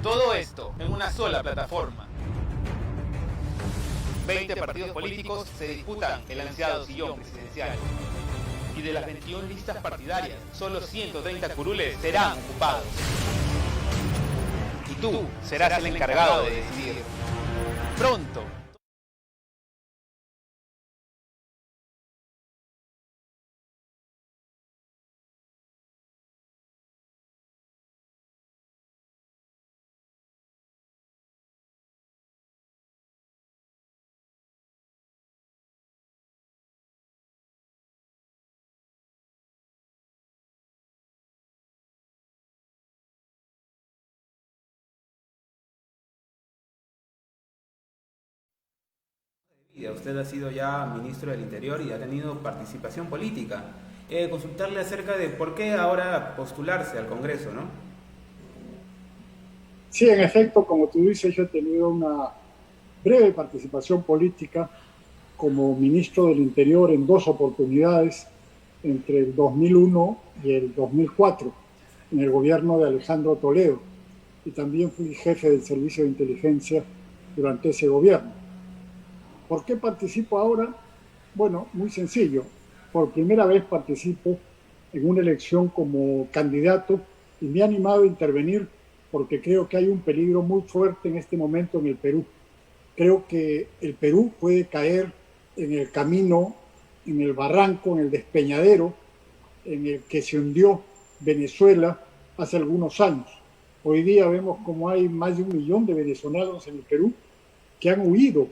Todo esto en una sola plataforma. 20 partidos políticos se disputan el ansiado sillón presidencial. Y de las 21 listas partidarias, solo 130 curules serán ocupados. Y tú serás el encargado de decidir. Pronto. Usted ha sido ya ministro del Interior y ha tenido participación política. Consultarle acerca de por qué ahora postularse al Congreso, ¿no? Sí, en efecto, como tú dices, yo he tenido una breve participación política como ministro del Interior en dos oportunidades, entre el 2001 y el 2004, en el gobierno de Alejandro Toledo. Y también fui jefe del Servicio de Inteligencia durante ese gobierno. ¿Por qué participo ahora? Bueno, muy sencillo. Por primera vez participo en una elección como candidato y me ha animado a intervenir porque creo que hay un peligro muy fuerte en este momento en el Perú. Creo que el Perú puede caer en el camino, en el barranco, en el despeñadero en el que se hundió Venezuela hace algunos años. Hoy día vemos como hay más de 1 millón de venezolanos en el Perú que han huido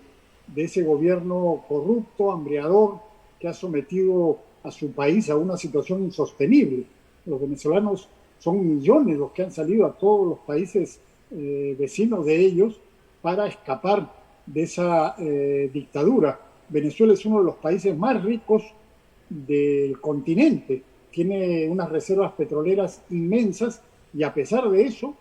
de ese gobierno corrupto, hambreador, que ha sometido a su país a una situación insostenible. Los venezolanos son millones los que han salido a todos los países vecinos de ellos para escapar de esa dictadura. Venezuela es uno de los países más ricos del continente, tiene unas reservas petroleras inmensas y a pesar de eso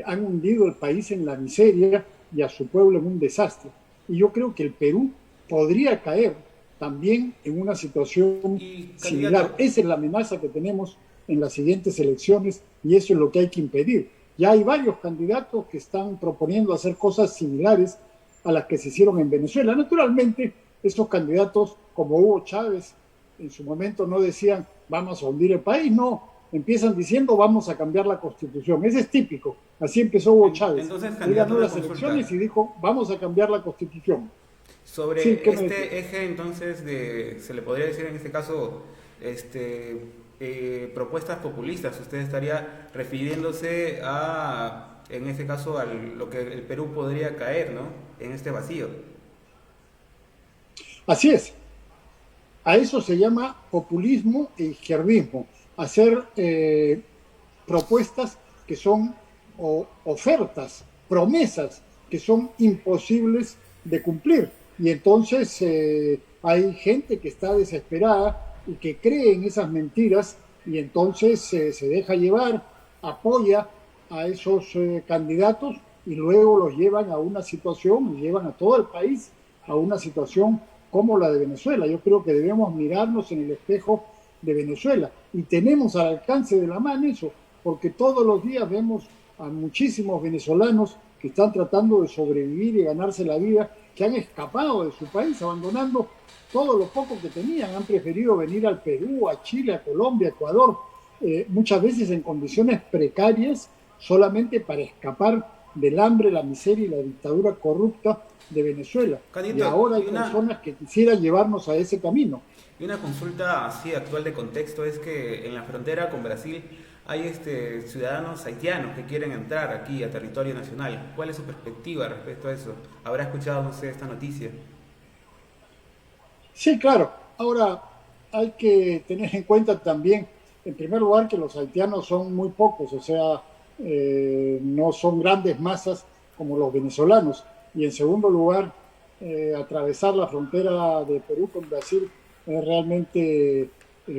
han hundido el país en la miseria y a su pueblo en un desastre. Y yo creo que el Perú podría caer también en una situación similar. Esa es la amenaza que tenemos en las siguientes elecciones y eso es lo que hay que impedir. Ya hay varios candidatos que están proponiendo hacer cosas similares a las que se hicieron en Venezuela. Naturalmente, estos candidatos, como Hugo Chávez, en su momento no decían vamos a hundir el país, no, empiezan diciendo vamos a cambiar la Constitución. Ese es típico. Así empezó Hugo Chávez. Él ganó las elecciones y dijo vamos a cambiar la Constitución. Sobre sí, este eje, entonces, se le podría decir en este caso, propuestas populistas, usted estaría refiriéndose a, en este caso, a lo que el Perú podría caer, ¿no? En este vacío. Así es. A eso se llama populismo e izquierdismo. Hacer propuestas que son ofertas, promesas que son imposibles de cumplir. Y entonces hay gente que está desesperada y que cree en esas mentiras y entonces se deja llevar, apoya a esos candidatos y luego los llevan a una situación, llevan a todo el país a una situación como la de Venezuela. Yo creo que debemos mirarnos en el espejo de Venezuela y tenemos al alcance de la mano eso, porque todos los días vemos a muchísimos venezolanos que están tratando de sobrevivir y ganarse la vida, que han escapado de su país, abandonando todo lo poco que tenían, han preferido venir al Perú, a Chile, a Colombia, a Ecuador, muchas veces en condiciones precarias, solamente para escapar del hambre, la miseria y la dictadura corrupta de Venezuela. Canito, y ahora hay personas que quisieran llevarnos a ese camino. Y una consulta así actual de contexto es que en la frontera con Brasil hay ciudadanos haitianos que quieren entrar aquí a territorio nacional. ¿Cuál es su perspectiva respecto a eso? ¿Habrá escuchado, no sé, esta noticia? Sí, claro. Ahora hay que tener en cuenta también, en primer lugar, que los haitianos son muy pocos, o sea, no son grandes masas como los venezolanos. Y en segundo lugar, atravesar la frontera de Perú con Brasil es realmente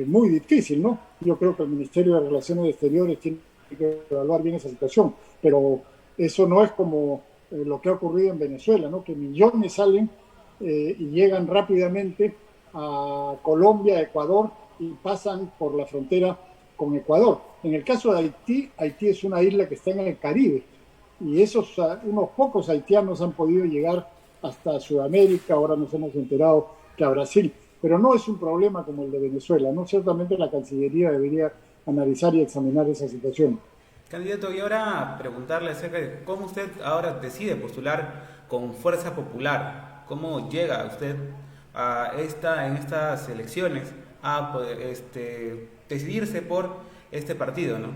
muy difícil, ¿no? Yo creo que el Ministerio de Relaciones Exteriores tiene que evaluar bien esa situación, pero eso no es como lo que ha ocurrido en Venezuela, ¿no? Que millones salen y llegan rápidamente a Colombia, Ecuador y pasan por la frontera con Ecuador. En el caso de Haití, Haití es una isla que está en el Caribe y esos unos pocos haitianos han podido llegar hasta Sudamérica, ahora nos hemos enterado que a Brasil, pero no es un problema como el de Venezuela, ¿no? Ciertamente la Cancillería debería analizar y examinar esa situación. Candidato, y ahora preguntarle acerca de cómo usted ahora decide postular con Fuerza Popular. ¿Cómo llega usted en estas elecciones a poder, decidirse por este partido, ¿no?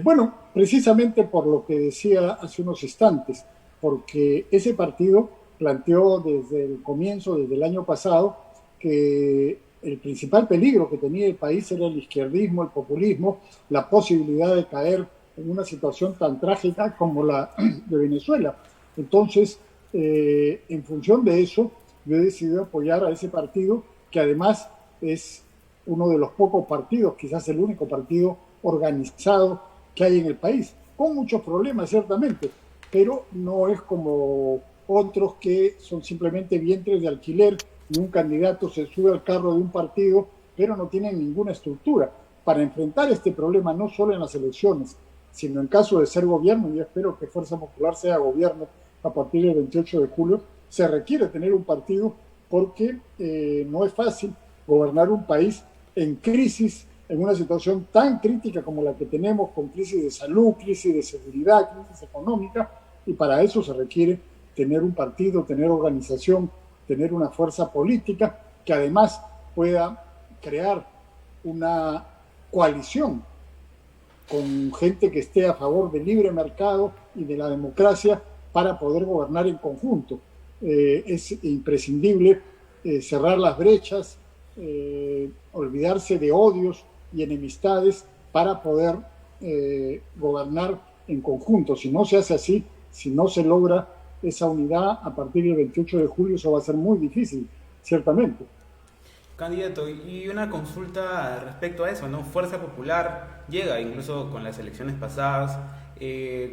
Bueno, precisamente por lo que decía hace unos instantes, porque ese partido planteó desde el comienzo, desde el año pasado, que el principal peligro que tenía el país era el izquierdismo, el populismo, la posibilidad de caer en una situación tan trágica como la de Venezuela. Entonces, en función de eso, yo he decidido apoyar a ese partido, que además es uno de los pocos partidos, quizás el único partido organizado que hay en el país, con muchos problemas ciertamente, pero no es como otros que son simplemente vientres de alquiler y un candidato se sube al carro de un partido, pero no tienen ninguna estructura. Para enfrentar este problema, no solo en las elecciones, sino en caso de ser gobierno, y yo espero que Fuerza Popular sea gobierno a partir del 28 de julio, se requiere tener un partido porque no es fácil gobernar un país en crisis, en una situación tan crítica como la que tenemos, con crisis de salud, crisis de seguridad, crisis económica, y para eso se requiere tener un partido, tener organización, tener una fuerza política que además pueda crear una coalición con gente que esté a favor del libre mercado y de la democracia para poder gobernar en conjunto. Es imprescindible cerrar las brechas, olvidarse de odios y enemistades para poder gobernar en conjunto. Si no se hace así, si no se logra esa unidad a partir del 28 de julio, eso va a ser muy difícil, ciertamente. Candidato, y una consulta respecto a eso, ¿no? Fuerza Popular llega, incluso con las elecciones pasadas,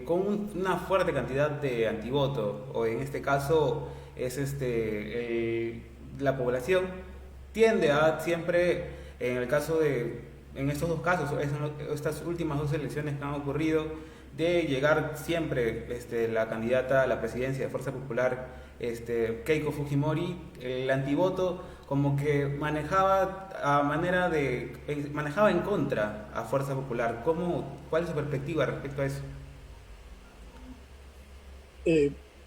con una fuerte cantidad de antivoto, o en este caso es la población tiende a siempre, en el caso en estos dos casos, estas últimas dos elecciones que han ocurrido, de llegar siempre la candidata a la presidencia de Fuerza Popular, Keiko Fujimori, el antivoto como que manejaba en contra a Fuerza Popular. ¿Cuál es su perspectiva respecto a eso?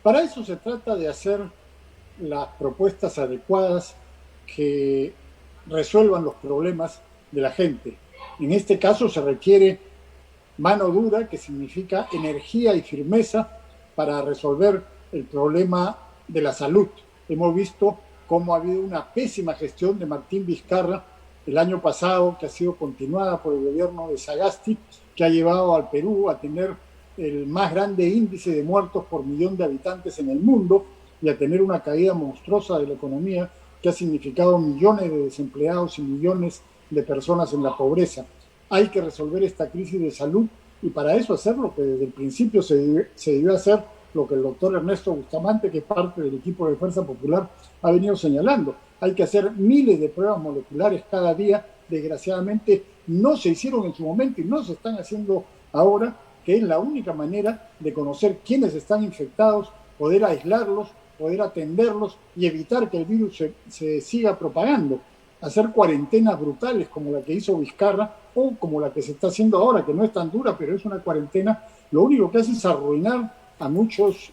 Para eso se trata de hacer las propuestas adecuadas que resuelvan los problemas de la gente. En este caso se requiere mano dura, que significa energía y firmeza para resolver el problema de la salud. Hemos visto cómo ha habido una pésima gestión de Martín Vizcarra el año pasado, que ha sido continuada por el gobierno de Sagasti, que ha llevado al Perú a tener el más grande índice de muertos por millón de habitantes en el mundo y a tener una caída monstruosa de la economía que ha significado millones de desempleados y millones de personas en la pobreza. Hay que resolver esta crisis de salud y para eso hacer lo que desde el principio se debió hacer, lo que el doctor Ernesto Bustamante, que es parte del equipo de Fuerza Popular, ha venido señalando. Hay que hacer miles de pruebas moleculares cada día. Desgraciadamente no se hicieron en su momento y no se están haciendo ahora, que es la única manera de conocer quiénes están infectados, poder aislarlos, poder atenderlos y evitar que el virus se siga propagando. Hacer cuarentenas brutales como la que hizo Vizcarra o como la que se está haciendo ahora, que no es tan dura, pero es una cuarentena, lo único que hace es arruinar a muchos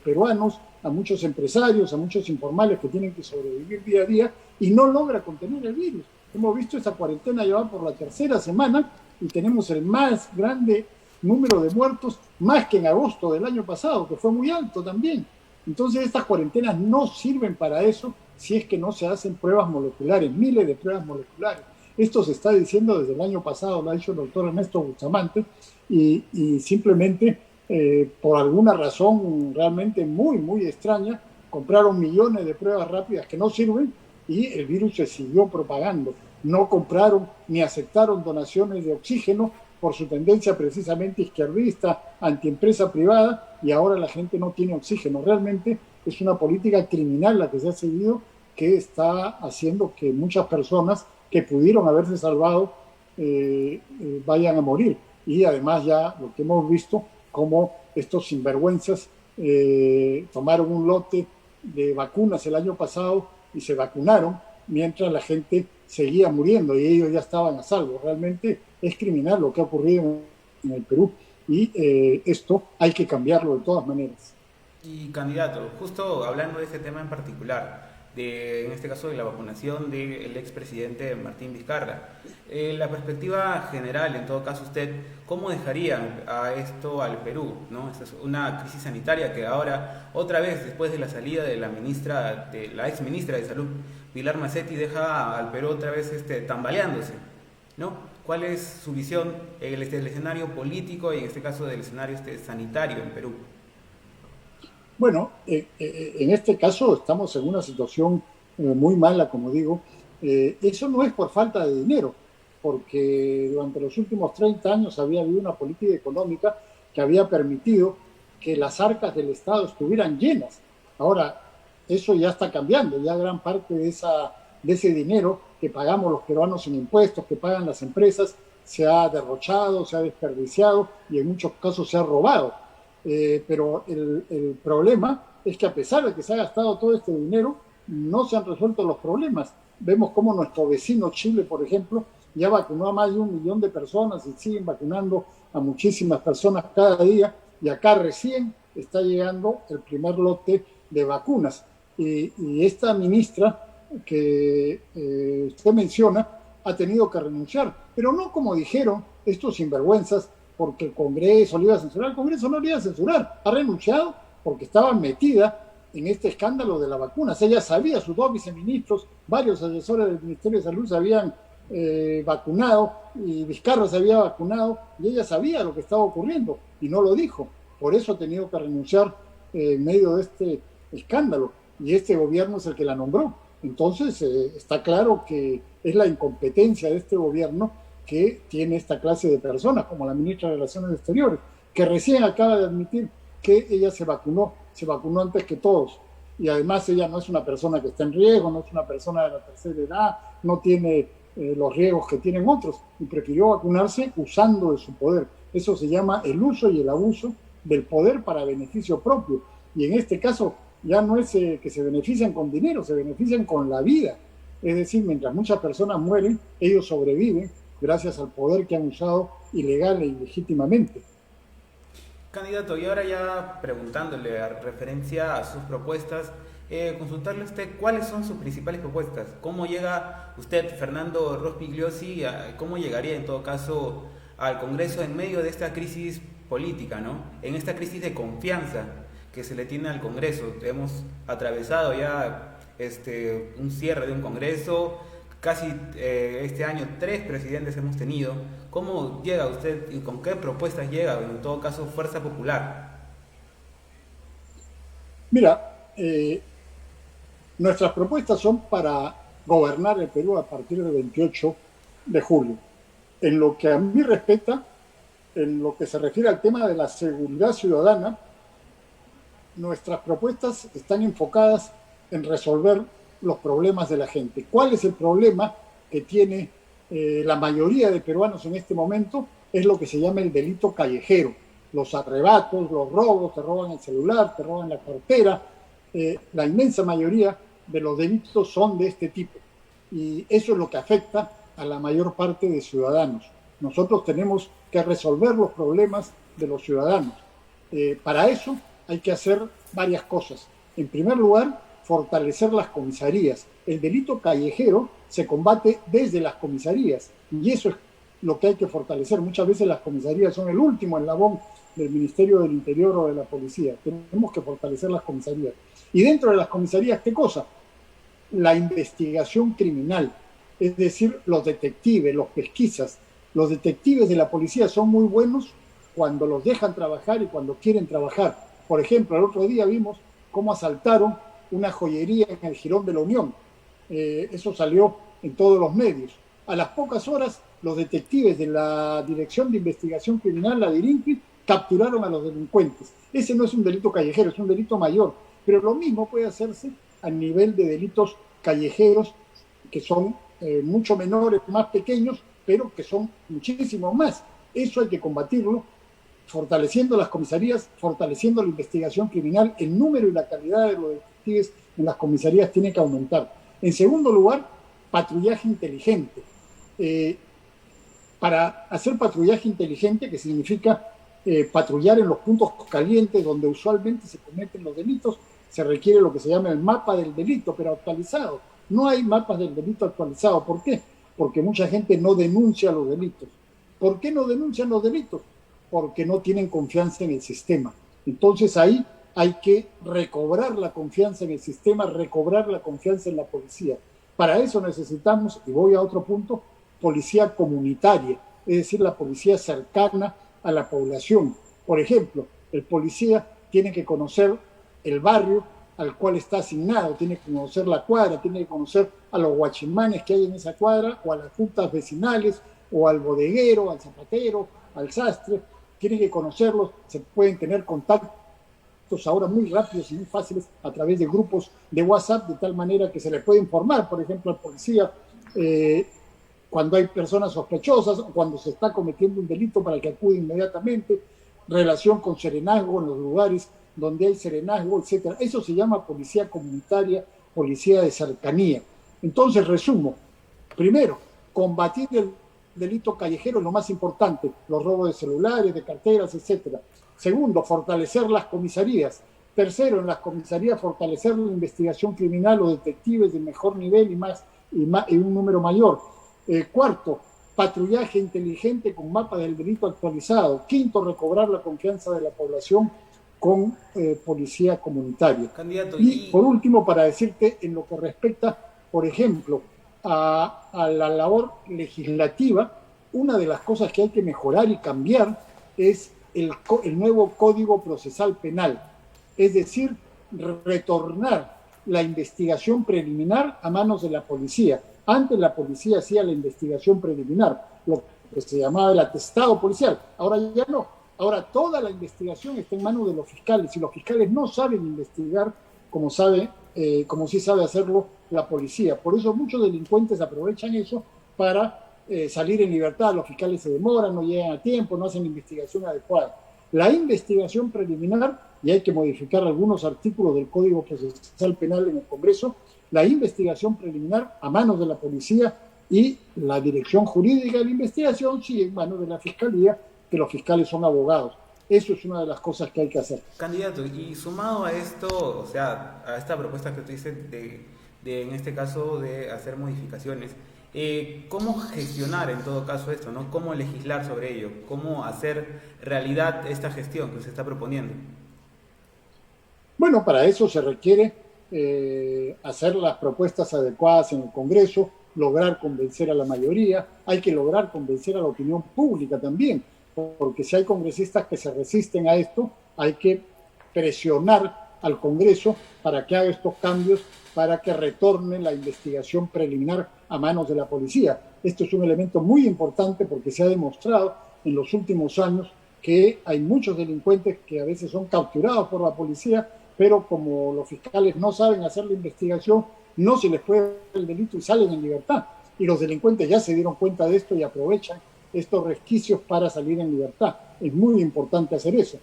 peruanos, a muchos empresarios, a muchos informales que tienen que sobrevivir día a día y no logra contener el virus. Hemos visto esta cuarentena llevar por la tercera semana y tenemos el más grande número de muertos, más que en agosto del año pasado, que fue muy alto también. Entonces estas cuarentenas no sirven para eso si es que no se hacen pruebas moleculares, miles de pruebas moleculares. Esto se está diciendo desde el año pasado, lo ha dicho el doctor Ernesto Bustamante, y simplemente por alguna razón realmente muy, muy extraña, compraron millones de pruebas rápidas que no sirven y el virus se siguió propagando. No compraron ni aceptaron donaciones de oxígeno por su tendencia precisamente izquierdista, antiempresa privada, y ahora la gente no tiene oxígeno. Realmente es una política criminal la que se ha seguido, que está haciendo que muchas personas que pudieron haberse salvado vayan a morir. y además ya lo que hemos visto, como estos sinvergüenzas tomaron un lote de vacunas el año pasado y se vacunaron mientras la gente seguía muriendo y ellos ya estaban a salvo. Realmente es criminal lo que ha ocurrido en el Perú y esto hay que cambiarlo de todas maneras. Y candidato, justo hablando de este tema en particular, en este caso de la vacunación del expresidente Martín Vizcarra, la perspectiva general, en todo caso usted, ¿cómo dejaría a esto al Perú? ¿No? Esta es una crisis sanitaria que ahora, otra vez, después de la salida de la ex ministra de Salud, Pilar Macetti, deja al Perú otra vez tambaleándose, ¿no? ¿Cuál es su visión del escenario político y en este caso del escenario sanitario en Perú? Bueno, en este caso estamos en una situación muy mala, como digo. Eso no es por falta de dinero, porque durante los últimos 30 años había habido una política económica que había permitido que las arcas del Estado estuvieran llenas. Ahora, eso ya está cambiando, ya gran parte de ese dinero que pagamos los peruanos en impuestos, que pagan las empresas, se ha derrochado, se ha desperdiciado y en muchos casos se ha robado. Pero el problema es que a pesar de que se ha gastado todo este dinero, no se han resuelto los problemas. Vemos cómo nuestro vecino Chile, por ejemplo, ya vacunó a más de 1 millón de personas y siguen vacunando a muchísimas personas cada día, y acá recién está llegando el primer lote de vacunas. Y esta ministra que usted menciona ha tenido que renunciar, pero no como dijeron estos sinvergüenzas, porque el Congreso le iba a censurar. El Congreso no le iba a censurar, ha renunciado porque estaba metida en este escándalo de las vacunas. Ella sabía, sus 2 viceministros, varios asesores del Ministerio de Salud se habían vacunado, y Vizcarra se había vacunado, y ella sabía lo que estaba ocurriendo y no lo dijo. Por eso ha tenido que renunciar en medio de este escándalo, y este gobierno es el que la nombró. Entonces está claro que es la incompetencia de este gobierno que tiene esta clase de personas, como la ministra de Relaciones Exteriores, que recién acaba de admitir que ella se vacunó antes que todos, y además ella no es una persona que está en riesgo, no es una persona de la tercera edad, no tiene los riesgos que tienen otros, y prefirió vacunarse usando de su poder. Eso se llama el uso y el abuso del poder para beneficio propio, y en este caso ya no es que se benefician con dinero, se benefician con la vida. Es decir, mientras muchas personas mueren, ellos sobreviven gracias al poder que han usado ilegal e ilegítimamente. Candidato, y ahora ya preguntándole a referencia a sus propuestas, consultarle a usted cuáles son sus principales propuestas. ¿Cómo llega usted, Fernando Rospigliosi, cómo llegaría en todo caso al Congreso en medio de esta crisis política, ¿no? En esta crisis de confianza que se le tiene al Congreso? Hemos atravesado ya un cierre de un Congreso, casi este año 3 presidentes hemos tenido. ¿Cómo llega usted y con qué propuestas llega, en todo caso, Fuerza Popular? Mira, nuestras propuestas son para gobernar el Perú a partir del 28 de julio. En lo que a mí respecta, en lo que se refiere al tema de la seguridad ciudadana, nuestras propuestas están enfocadas en resolver los problemas de la gente. ¿Cuál es el problema que tiene la mayoría de peruanos en este momento? Es lo que se llama el delito callejero. Los arrebatos, los robos, te roban el celular, te roban la cartera. La inmensa mayoría de los delitos son de este tipo. Y eso es lo que afecta a la mayor parte de ciudadanos. Nosotros tenemos que resolver los problemas de los ciudadanos. Para eso hay que hacer varias cosas. En primer lugar, fortalecer las comisarías. El delito callejero se combate desde las comisarías, y eso es lo que hay que fortalecer. Muchas veces las comisarías son el último eslabón del Ministerio del Interior o de la Policía. Tenemos que fortalecer las comisarías. Y dentro de las comisarías, ¿qué cosa? La investigación criminal, es decir, los detectives, los pesquisas. Los detectives de la policía son muy buenos cuando los dejan trabajar y cuando quieren trabajar. Por ejemplo, el otro día vimos cómo asaltaron una joyería en el Jirón de la Unión. Eso salió en todos los medios. A las pocas horas, los detectives de la Dirección de Investigación Criminal, la DIRINCRI, capturaron a los delincuentes. Ese no es un delito callejero, es un delito mayor. Pero lo mismo puede hacerse a nivel de delitos callejeros, que son mucho menores, más pequeños, pero que son muchísimo más. Eso hay que combatirlo, fortaleciendo las comisarías, fortaleciendo la investigación criminal. El número y la calidad de los detectives en las comisarías tiene que aumentar. En segundo lugar, patrullaje inteligente. Para hacer patrullaje inteligente, que significa patrullar en los puntos calientes donde usualmente se cometen los delitos, se requiere lo que se llama el mapa del delito, pero actualizado. No hay mapas del delito actualizados. ¿Por qué? Porque mucha gente no denuncia los delitos. ¿Por qué no denuncian los delitos? Porque no tienen confianza en el sistema. Entonces ahí hay que recobrar la confianza en el sistema, recobrar la confianza en la policía. Para eso necesitamos, y voy a otro punto, policía comunitaria, es decir, la policía cercana a la población. Por ejemplo, el policía tiene que conocer el barrio al cual está asignado, tiene que conocer la cuadra, tiene que conocer a los guachimanes que hay en esa cuadra, o a las juntas vecinales, o al bodeguero, al zapatero, al sastre, tiene que conocerlos, se pueden tener contactos ahora muy rápidos y muy fáciles a través de grupos de WhatsApp, de tal manera que se le puede informar, por ejemplo, al policía cuando hay personas sospechosas o cuando se está cometiendo un delito para que acude inmediatamente, relación con serenazgo en los lugares donde hay serenazgo, etcétera. Eso se llama policía comunitaria, policía de cercanía. Entonces, resumo. Primero, combatir el delito callejero es lo más importante, los robos de celulares, de carteras, etcétera. Segundo, fortalecer las comisarías. Tercero, en las comisarías fortalecer la investigación criminal o detectives de mejor nivel y un número mayor. Cuarto, patrullaje inteligente con mapa del delito actualizado. Quinto, recobrar la confianza de la población con policía comunitaria. Candidato, y por último, para decirte en lo que respecta, por ejemplo, a la labor legislativa, una de las cosas que hay que mejorar y cambiar es el nuevo Código Procesal Penal, es decir, retornar la investigación preliminar a manos de la policía. Antes la policía hacía la investigación preliminar, lo que se llamaba el atestado policial, ahora ya no. Ahora toda la investigación está en manos de los fiscales y los fiscales no saben investigar como sí sabe hacerlo la policía. Por eso muchos delincuentes aprovechan eso para salir en libertad. Los fiscales se demoran, no llegan a tiempo, no hacen la investigación adecuada. La investigación preliminar, y hay que modificar algunos artículos del Código Procesal Penal en el Congreso, la investigación preliminar a manos de la policía y la dirección jurídica de la investigación sigue en manos de la fiscalía, que los fiscales son abogados. Eso es una de las cosas que hay que hacer. Candidato, y sumado a esto, o sea, a esta propuesta que tú dices en este caso, de hacer modificaciones, ¿cómo gestionar en todo caso esto, ¿no? ¿Cómo legislar sobre ello? ¿Cómo hacer realidad esta gestión que se está proponiendo? Bueno, para eso se requiere hacer las propuestas adecuadas en el Congreso, lograr convencer a la mayoría, hay que lograr convencer a la opinión pública también, porque si hay congresistas que se resisten a esto, hay que presionar al Congreso para que haga estos cambios, para que retorne la investigación preliminar a manos de la policía. Esto es un elemento muy importante porque se ha demostrado en los últimos años que hay muchos delincuentes que a veces son capturados por la policía, pero como los fiscales no saben hacer la investigación, no se les puede dar el delito y salen en libertad. Y los delincuentes ya se dieron cuenta de esto y aprovechan estos resquicios para salir en libertad. Es muy importante hacer eso.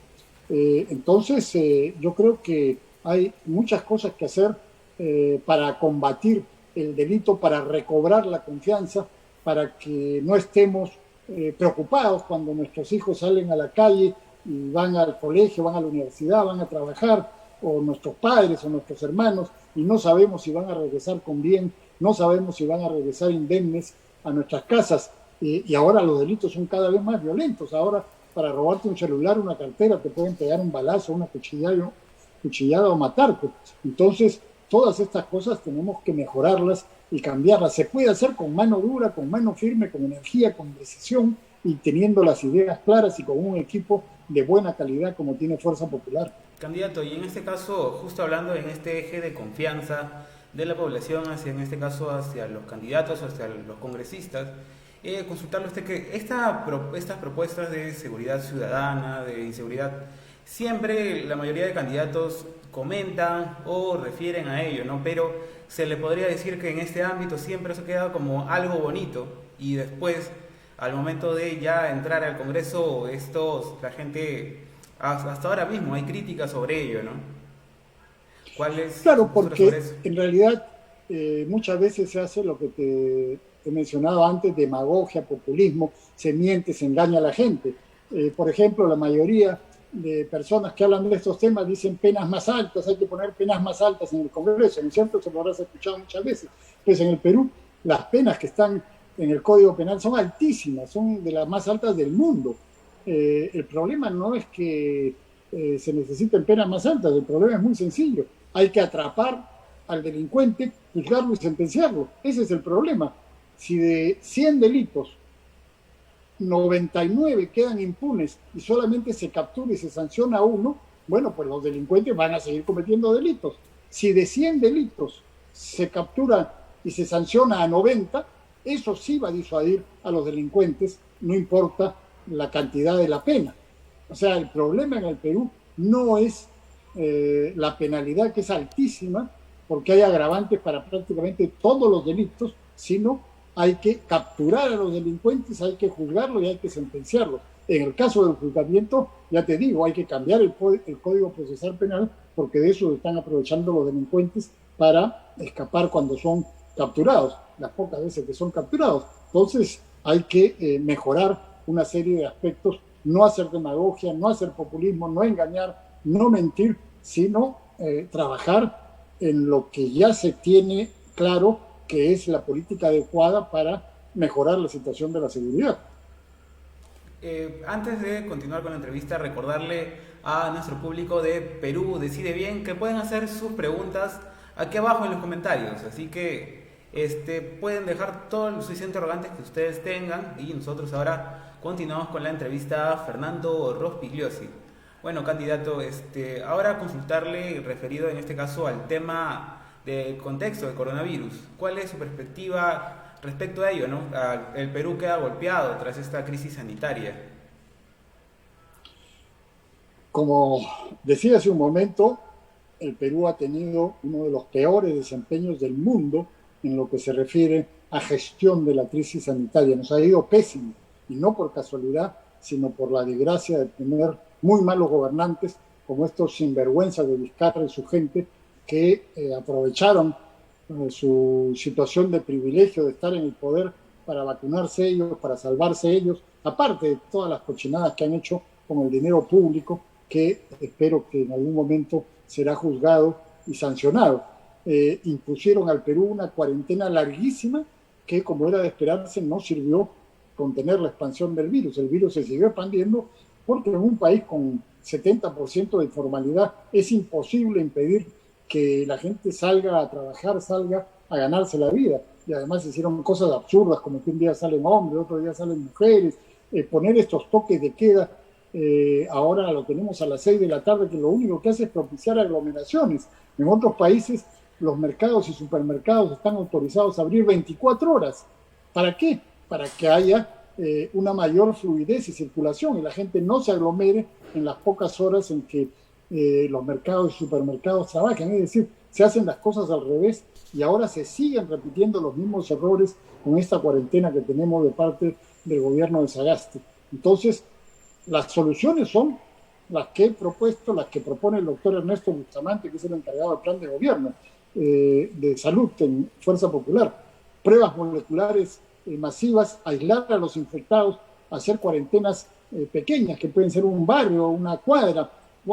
Entonces, yo creo que hay muchas cosas que hacer para combatir el delito, para recobrar la confianza, para que no estemos preocupados cuando nuestros hijos salen a la calle y van al colegio, van a la universidad, van a trabajar, o nuestros padres o nuestros hermanos, y no sabemos si van a regresar con bien, no sabemos si van a regresar indemnes a nuestras casas. Y ahora los delitos son cada vez más violentos. Ahora, para robarte un celular, una cartera, te pueden pegar un balazo, una cuchillada o matarte. Entonces, todas estas cosas tenemos que mejorarlas y cambiarlas. Se puede hacer con mano dura, con mano firme, con energía, con decisión, y teniendo las ideas claras y con un equipo de buena calidad como tiene Fuerza Popular. Candidato, y en este caso, justo hablando en este eje de confianza de la población hacia, en este caso, hacia los candidatos o hacia los congresistas, consultarle a usted que estas propuestas de seguridad ciudadana, de inseguridad, siempre la mayoría de candidatos comentan o refieren a ello, ¿no? Pero se le podría decir que en este ámbito siempre se ha quedado como algo bonito y después al momento de ya entrar al Congreso, la gente, hasta ahora mismo hay críticas sobre ello, ¿no? ¿Cuál es su Claro, postura sobre porque eso? en realidad muchas veces se hace lo que te he mencionado antes, demagogia, populismo, se miente, se engaña a la gente. Por ejemplo, la mayoría de personas que hablan de estos temas dicen penas más altas, hay que poner penas más altas en el Congreso, ¿no es cierto? Eso lo habrás escuchado muchas veces. Pues en el Perú las penas que están en el Código Penal son altísimas, son de las más altas del mundo. El problema no es que se necesiten penas más altas, el problema es muy sencillo. Hay que atrapar al delincuente, juzgarlo y sentenciarlo. Ese es el problema. Si de 100 delitos 99 quedan impunes y solamente se captura y se sanciona a uno, bueno, pues los delincuentes van a seguir cometiendo delitos. Si de 100 delitos se captura y se sanciona a 90, eso sí va a disuadir a los delincuentes, no importa la cantidad de la pena. O sea, el problema en el Perú no es la penalidad, que es altísima, porque hay agravantes para prácticamente todos los delitos, sino hay que capturar a los delincuentes, hay que juzgarlos y hay que sentenciarlos. En el caso del juzgamiento, ya te digo, hay que cambiar el Código Procesal Penal, porque de eso están aprovechando los delincuentes para escapar cuando son capturados, las pocas veces que son capturados. Entonces hay que mejorar una serie de aspectos, no hacer demagogia, no hacer populismo, no engañar, no mentir, sino trabajar en lo que ya se tiene claro, que es la política adecuada para mejorar la situación de la seguridad. Antes de continuar con la entrevista, recordarle a nuestro público de Perú Decide Bien que pueden hacer sus preguntas aquí abajo en los comentarios, así que pueden dejar todos sus interrogantes que ustedes tengan y nosotros ahora continuamos con la entrevista a Fernando Rospigliosi. Bueno, candidato, ahora consultarle referido en este caso al tema del contexto del coronavirus. ¿Cuál es su perspectiva respecto a ello, ¿no? El Perú queda golpeado tras esta crisis sanitaria. Como decía hace un momento, el Perú ha tenido uno de los peores desempeños del mundo en lo que se refiere a gestión de la crisis sanitaria. Nos ha ido pésimo, y no por casualidad, sino por la desgracia de tener muy malos gobernantes, como estos sinvergüenzas de Vizcarra y su gente, que aprovecharon su situación de privilegio de estar en el poder para vacunarse ellos, para salvarse ellos, aparte de todas las cochinadas que han hecho con el dinero público, que espero que en algún momento será juzgado y sancionado. Impusieron al Perú una cuarentena larguísima que, como era de esperarse, no sirvió contener la expansión del virus. El virus se siguió expandiendo porque en un país con 70% de informalidad es imposible impedir que la gente salga a trabajar, salga a ganarse la vida. Y además se hicieron cosas absurdas, como que un día salen hombres, otro día salen mujeres, poner estos toques de queda. Ahora lo tenemos a las 6 de la tarde, que lo único que hace es propiciar aglomeraciones. En otros países los mercados y supermercados están autorizados a abrir 24 horas. ¿Para qué? Para que haya una mayor fluidez y circulación y la gente no se aglomere en las pocas horas en que los mercados y supermercados trabajan. Es decir, se hacen las cosas al revés y ahora se siguen repitiendo los mismos errores con esta cuarentena que tenemos de parte del gobierno de Sagasti. Entonces, las soluciones son las que he propuesto, las que propone el doctor Ernesto Bustamante, que es el encargado del plan de gobierno de salud en Fuerza Popular. Pruebas moleculares masivas, aislar a los infectados, hacer cuarentenas pequeñas, que pueden ser un barrio, una cuadra,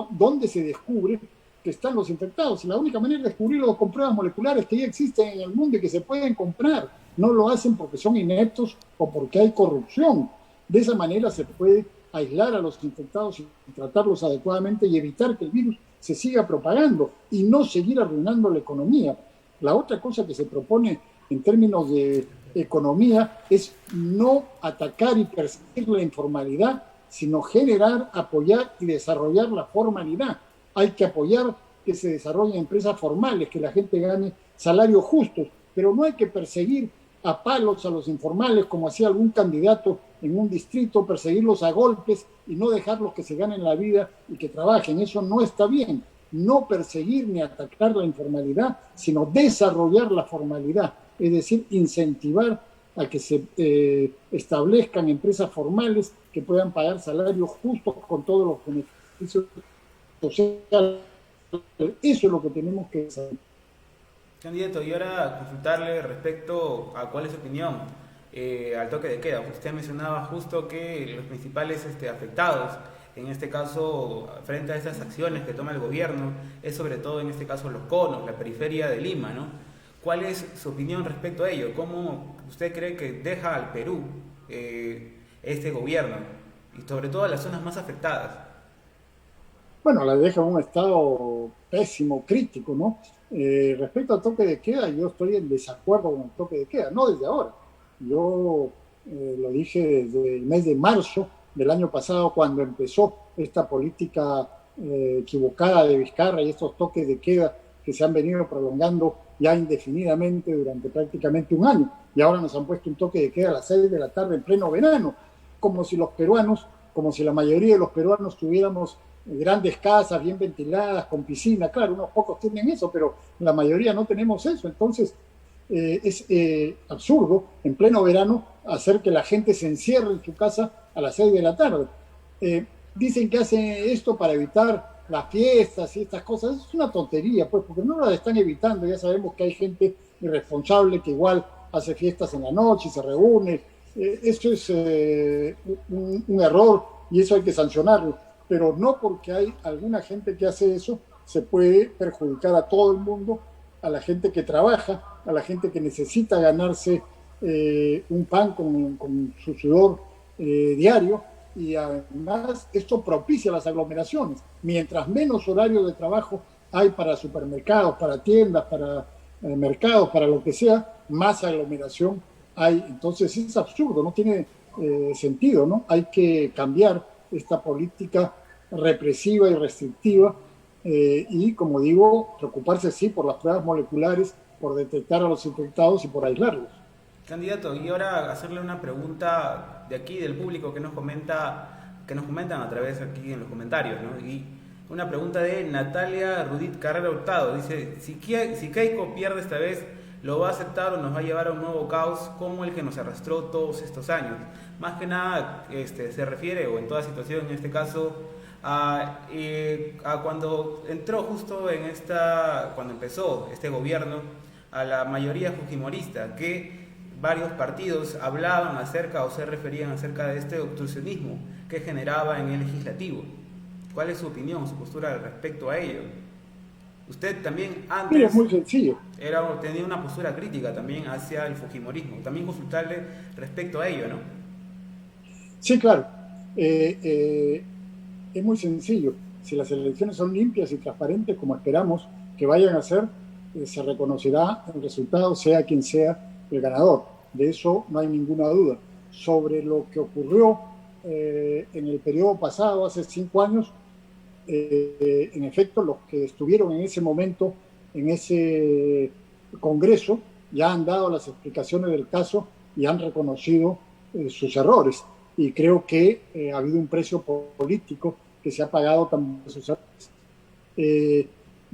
donde se descubre que están los infectados. Y la única manera de descubrirlo con pruebas moleculares que ya existen en el mundo y que se pueden comprar. No lo hacen porque son ineptos o porque hay corrupción. De esa manera se puede aislar a los infectados y tratarlos adecuadamente y evitar que el virus se siga propagando y no seguir arruinando la economía. La otra cosa que se propone en términos de economía es no atacar y perseguir la informalidad, sino generar, apoyar y desarrollar la formalidad. Hay que apoyar que se desarrollen empresas formales, que la gente gane salarios justos, pero no hay que perseguir a palos a los informales como hacía algún candidato en un distrito, perseguirlos a golpes y no dejarlos que se ganen la vida y que trabajen. Eso no está bien. No perseguir ni atacar la informalidad, sino desarrollar la formalidad, es decir, incentivar a que se establezcan empresas formales que puedan pagar salarios justos con todos los beneficios sociales. Eso es lo que tenemos que hacer. Candidato, y ahora consultarle respecto a cuál es su opinión al toque de queda. Usted mencionaba justo que los principales afectados, en este caso, frente a estas acciones que toma el gobierno, es sobre todo en este caso los conos, la periferia de Lima, ¿no? ¿Cuál es su opinión respecto a ello? ¿Cómo usted cree que deja al Perú este gobierno y sobre todo a las zonas más afectadas? Bueno, la deja en un estado pésimo, crítico, ¿no? Respecto al toque de queda, yo estoy en desacuerdo con el toque de queda, no desde ahora. Yo lo dije desde el mes de marzo del año pasado, cuando empezó esta política equivocada de Vizcarra y estos toques de queda que se han venido prolongando ya indefinidamente durante prácticamente un año. Y ahora nos han puesto un toque de queda a las 6 de la tarde en pleno verano, como si los peruanos, como si la mayoría de los peruanos tuviéramos grandes casas bien ventiladas, con piscina. Claro, unos pocos tienen eso, pero la mayoría no tenemos eso. Entonces, es absurdo en pleno verano hacer que la gente se encierre en su casa a las 6 de la tarde. Dicen que hacen esto para evitar las fiestas y estas cosas. Es una tontería, pues, porque no las están evitando. Ya sabemos que hay gente irresponsable que igual hace fiestas en la noche y se reúne. Eso es un error y eso hay que sancionarlo. Pero no porque hay alguna gente que hace eso se puede perjudicar a todo el mundo, a la gente que trabaja, a la gente que necesita ganarse un pan con su sudor diario, y además esto propicia las aglomeraciones. Mientras menos horario de trabajo hay para supermercados, para tiendas, para mercados, para lo que sea, más aglomeración hay. Entonces es absurdo, no tiene sentido, ¿no? Hay que cambiar esta política represiva y restrictiva y, como digo, preocuparse sí por las pruebas moleculares, por detectar a los infectados y por aislarlos. Candidato, y ahora hacerle una pregunta de aquí del público que nos comentan a través aquí en los comentarios, ¿no? Y una pregunta de Natalia Rudit Carrera Hurtado, dice: si Keiko pierde esta vez, ¿lo va a aceptar o nos va a llevar a un nuevo caos como el que nos arrastró todos estos años? Más que nada se refiere, o en toda situación en este caso, a cuando entró justo cuando empezó este gobierno, a la mayoría fujimorista, que varios partidos hablaban acerca o se referían acerca de este obstruccionismo que generaba en el legislativo. ¿Cuál es su opinión, su postura respecto a ello? Usted también antes Mira, es muy sencillo. tenía una postura crítica también hacia el fujimorismo. También consultarle respecto a ello, ¿no? Sí, claro. Es muy sencillo. Si las elecciones son limpias y transparentes, como esperamos que vayan a ser, se reconocerá el resultado, sea quien sea el ganador. De eso no hay ninguna duda. Sobre lo que ocurrió en el periodo pasado, hace 5 años, en efecto, los que estuvieron en ese momento, en ese Congreso, ya han dado las explicaciones del caso y han reconocido sus errores. Y creo que ha habido un precio político que se ha pagado también por sus errores.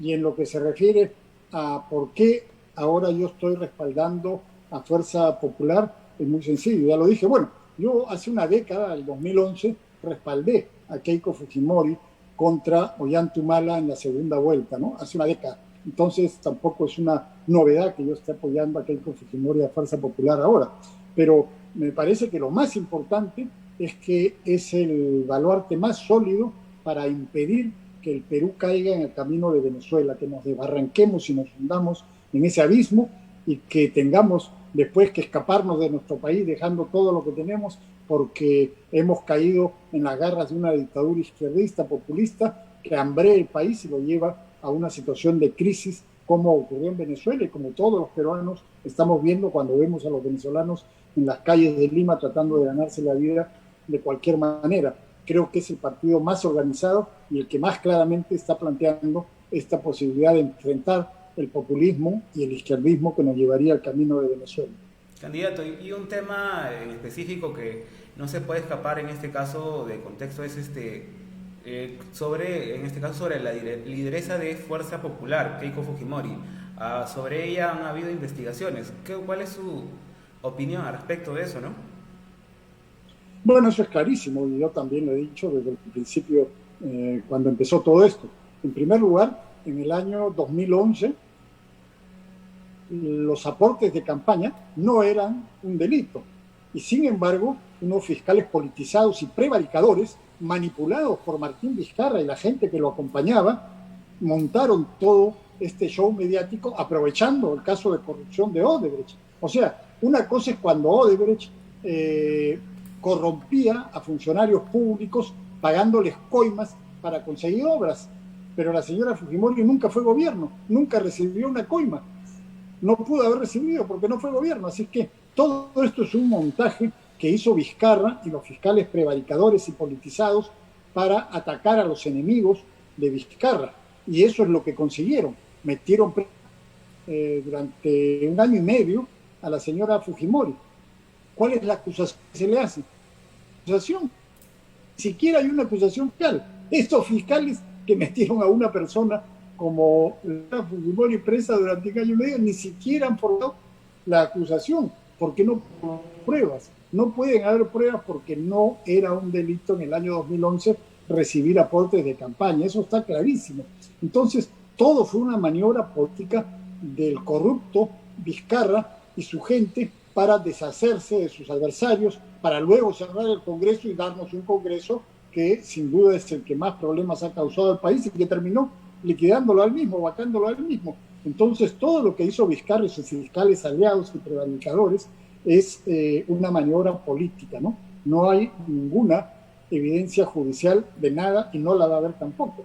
Y en lo que se refiere a por qué ahora yo estoy respaldando a Fuerza Popular, es muy sencillo, ya lo dije. Bueno, yo hace una década, el 2011, respaldé a Keiko Fujimori contra Ollanta Humala en la segunda vuelta, ¿no? Hace una década. Entonces tampoco es una novedad que yo esté apoyando a Keiko Fujimori y a Fuerza Popular ahora. Pero me parece que lo más importante es que es el baluarte más sólido para impedir que el Perú caiga en el camino de Venezuela, que nos desbarranquemos y nos hundamos en ese abismo y que tengamos después que escaparnos de nuestro país dejando todo lo que tenemos porque hemos caído en las garras de una dictadura izquierdista, populista, que hambre el país y lo lleva a una situación de crisis como ocurrió en Venezuela y como todos los peruanos estamos viendo cuando vemos a los venezolanos en las calles de Lima tratando de ganarse la vida de cualquier manera. Creo que es el partido más organizado y el que más claramente está planteando esta posibilidad de enfrentar el populismo y el izquierdismo que nos llevaría al camino de Venezuela. Candidato, y un tema en específico que no se puede escapar en este caso de contexto es sobre la lideresa de Fuerza Popular, Keiko Fujimori. Sobre ella han habido investigaciones. ¿Cuál es opinión al respecto de eso, ¿no? Bueno, eso es clarísimo, y yo también lo he dicho desde el principio, cuando empezó todo esto. En primer lugar, en el año 2011, los aportes de campaña no eran un delito. Y sin embargo, unos fiscales politizados y prevaricadores, manipulados por Martín Vizcarra y la gente que lo acompañaba, montaron todo este show mediático aprovechando el caso de corrupción de Odebrecht. O sea, una cosa es cuando Odebrecht corrompía a funcionarios públicos pagándoles coimas para conseguir obras, pero la señora Fujimori nunca fue gobierno, nunca recibió una coima, no pudo haber recibido porque no fue gobierno. Así que todo esto es un montaje que hizo Vizcarra y los fiscales prevaricadores y politizados para atacar a los enemigos de Vizcarra, y eso es lo que consiguieron. Metieron durante 1 año y medio a la señora Fujimori. ¿Cuál es la acusación que se le hace? Acusación. Ni siquiera hay una acusación real. Estos fiscales que metieron a una persona como la Fujimori presa durante 1 año y medio ni siquiera han formado la acusación, porque no hay pruebas. No pueden haber pruebas porque no era un delito en el año 2011 recibir aportes de campaña. Eso está clarísimo. Entonces, todo fue una maniobra política del corrupto Vizcarra y su gente para deshacerse de sus adversarios, para luego cerrar el Congreso y darnos un Congreso que sin duda es el que más problemas ha causado al país y que terminó liquidándolo al mismo, vacándolo al mismo. Entonces, todo lo que hizo Vizcarra y sus fiscales aliados y prevaricadores es una maniobra política, ¿no? No hay ninguna evidencia judicial de nada y no la va a haber tampoco.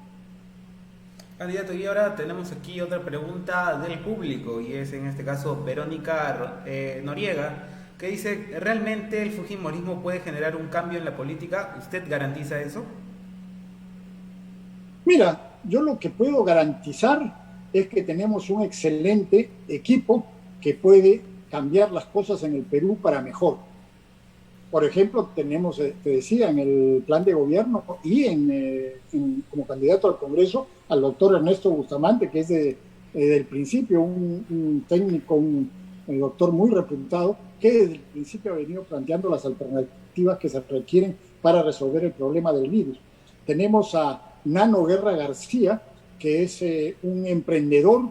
Candidato, y ahora tenemos aquí otra pregunta del público, y es en este caso Verónica Noriega, que dice: ¿realmente el fujimorismo puede generar un cambio en la política? ¿Usted garantiza eso? Mira, yo lo que puedo garantizar es que tenemos un excelente equipo que puede cambiar las cosas en el Perú para mejor. Por ejemplo, tenemos, te decía, en el plan de gobierno y como candidato al Congreso al doctor Ernesto Bustamante, que es desde el principio un técnico, un doctor muy reputado, que desde el principio ha venido planteando las alternativas que se requieren para resolver el problema del virus. Tenemos a Nano Guerra García, que es un emprendedor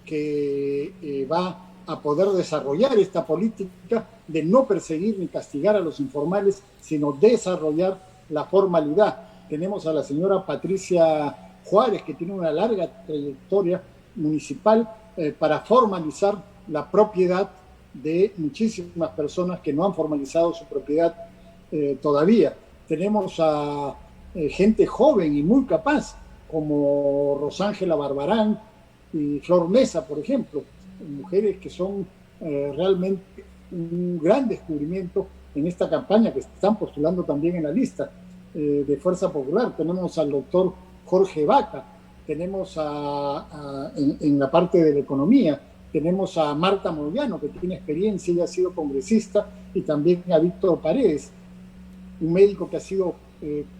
que va a poder desarrollar esta política de no perseguir ni castigar a los informales, sino desarrollar la formalidad. Tenemos a la señora Patricia Juárez, que tiene una larga trayectoria municipal para formalizar la propiedad de muchísimas personas que no han formalizado su propiedad todavía. Tenemos a gente joven y muy capaz, como Rosángela Barbarán y Flor Mesa, por ejemplo, mujeres que son realmente un gran descubrimiento en esta campaña, que están postulando también en la lista de Fuerza Popular. Tenemos al doctor Jorge Vaca, tenemos en la parte de la economía, tenemos a Marta Moyano, que tiene experiencia, ella ha sido congresista, y también a Víctor Paredes, un médico que ha sido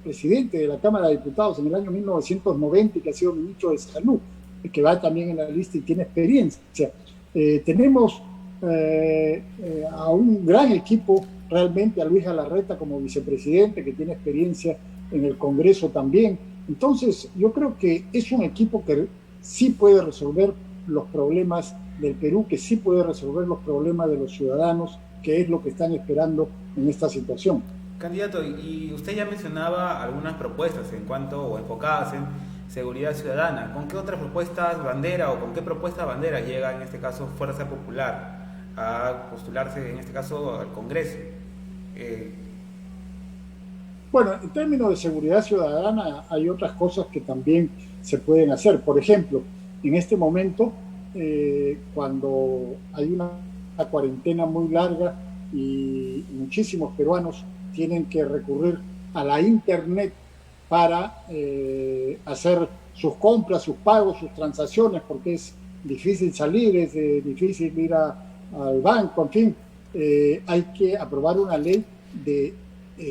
presidente de la Cámara de Diputados en el año 1990 y que ha sido ministro de Salud, que va también en la lista y tiene experiencia. Tenemos a un gran equipo, realmente, a Luis Galarreta como vicepresidente, que tiene experiencia en el Congreso también. Entonces, yo creo que es un equipo que sí puede resolver los problemas del Perú, que sí puede resolver los problemas de los ciudadanos, que es lo que están esperando en esta situación. Candidato, y usted ya mencionaba algunas propuestas en cuanto, o enfocadas en seguridad ciudadana. ¿Con qué otras propuestas bandera o con qué propuesta bandera llega en este caso Fuerza Popular a postularse en este caso al Congreso? Bueno, en términos de seguridad ciudadana hay otras cosas que también se pueden hacer. Por ejemplo, en este momento, cuando hay una cuarentena muy larga y muchísimos peruanos tienen que recurrir a la internet para hacer sus compras, sus pagos, sus transacciones, porque es difícil salir, es difícil ir al banco, en fin, hay que aprobar una ley de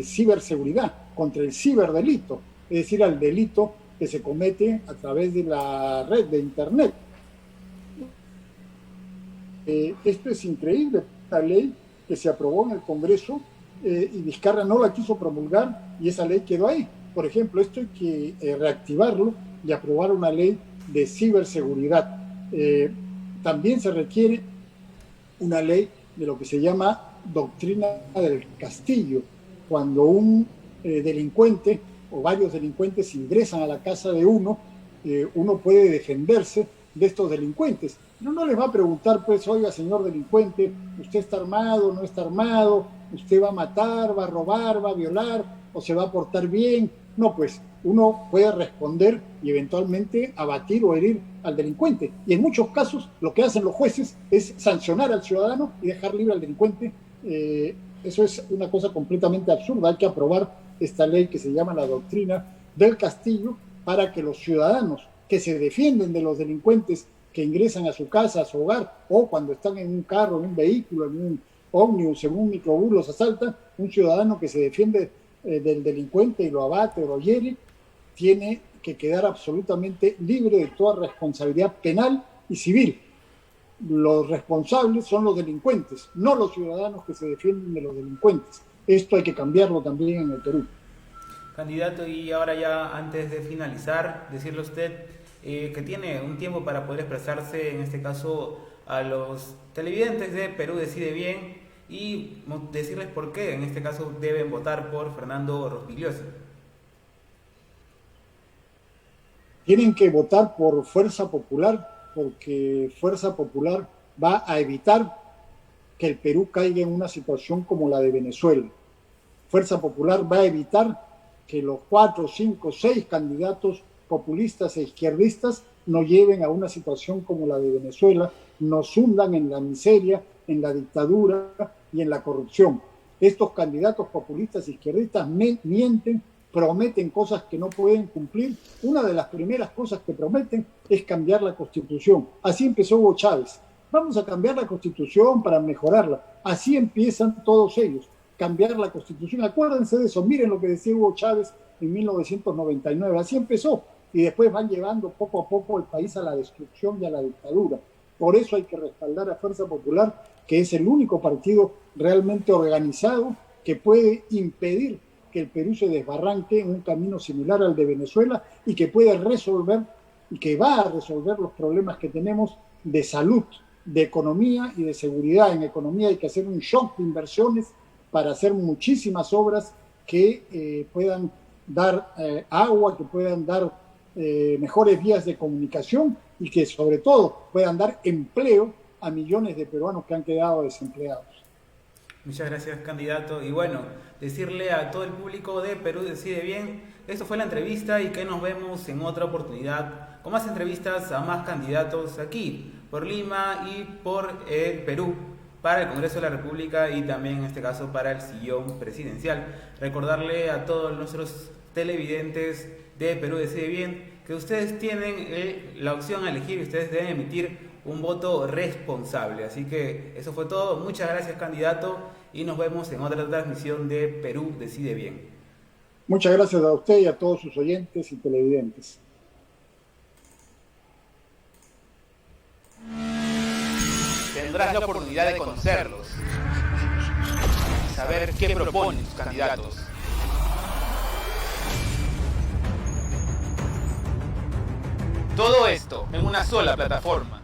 ciberseguridad contra el ciberdelito, es decir, al delito que se comete a través de la red de internet. Esto es increíble, esta ley que se aprobó en el Congreso y Vizcarra no la quiso promulgar y esa ley quedó ahí. Por ejemplo, esto hay que reactivarlo y aprobar una ley de ciberseguridad. También se requiere una ley de lo que se llama doctrina del castillo. Cuando un delincuente o varios delincuentes ingresan a la casa de uno, uno puede defenderse de estos delincuentes. No les va a preguntar, pues, oiga, señor delincuente, ¿usted está armado, no está armado? ¿Usted va a matar, va a robar, va a violar o se va a portar bien? No, pues, uno puede responder y eventualmente abatir o herir al delincuente. Y en muchos casos lo que hacen los jueces es sancionar al ciudadano y dejar libre al delincuente. Eso es una cosa completamente absurda. Hay que aprobar esta ley que se llama la doctrina del castillo para que los ciudadanos que se defienden de los delincuentes que ingresan a su casa, a su hogar, o cuando están en un carro, en un vehículo, en un ómnibus, en un microbús, los asaltan, un ciudadano que se defiende del delincuente y lo abate o lo hiere, tiene que quedar absolutamente libre de toda responsabilidad penal y civil. Los responsables son los delincuentes, no los ciudadanos que se defienden de los delincuentes. Esto hay que cambiarlo también en el Perú. Candidato, y ahora ya antes de finalizar, decirle a usted que tiene un tiempo para poder expresarse, en este caso a los televidentes de Perú Decide Bien, y decirles por qué en este caso deben votar por Fernando Rospigliosi. Tienen que votar por Fuerza Popular, porque Fuerza Popular va a evitar que el Perú caiga en una situación como la de Venezuela. Fuerza Popular va a evitar que los 4, 5, 6 candidatos populistas e izquierdistas nos lleven a una situación como la de Venezuela, nos hundan en la miseria, en la dictadura y en la corrupción. Estos candidatos populistas e izquierdistas mienten, prometen cosas que no pueden cumplir. Una de las primeras cosas que prometen es cambiar la Constitución. Así empezó Hugo Chávez. Vamos a cambiar la Constitución para mejorarla. Así empiezan todos ellos. Cambiar la Constitución. Acuérdense de eso. Miren lo que decía Hugo Chávez en 1999. Así empezó. Y después van llevando poco a poco el país a la destrucción y a la dictadura. Por eso hay que respaldar a Fuerza Popular, que es el único partido realmente organizado que puede impedir que el Perú se desbarranque en un camino similar al de Venezuela y que puede resolver y que va a resolver los problemas que tenemos de salud, de economía y de seguridad. En economía hay que hacer un shock de inversiones para hacer muchísimas obras que puedan dar agua, que puedan dar mejores vías de comunicación y que sobre todo puedan dar empleo a millones de peruanos que han quedado desempleados. Muchas gracias, candidato. Y bueno, decirle a todo el público de Perú Decide Bien, esto fue la entrevista y que nos vemos en otra oportunidad con más entrevistas a más candidatos aquí, por Lima y por el Perú, para el Congreso de la República y también en este caso para el sillón presidencial. Recordarle a todos nuestros televidentes de Perú Decide Bien que ustedes tienen la opción a elegir y ustedes deben emitir un voto responsable. Así que eso fue todo. Muchas gracias, candidato, y nos vemos en otra transmisión de Perú Decide Bien. Muchas gracias a usted y a todos sus oyentes y televidentes. Tendrás la oportunidad de conocerlos y saber qué proponen sus candidatos. Todo esto en una sola plataforma.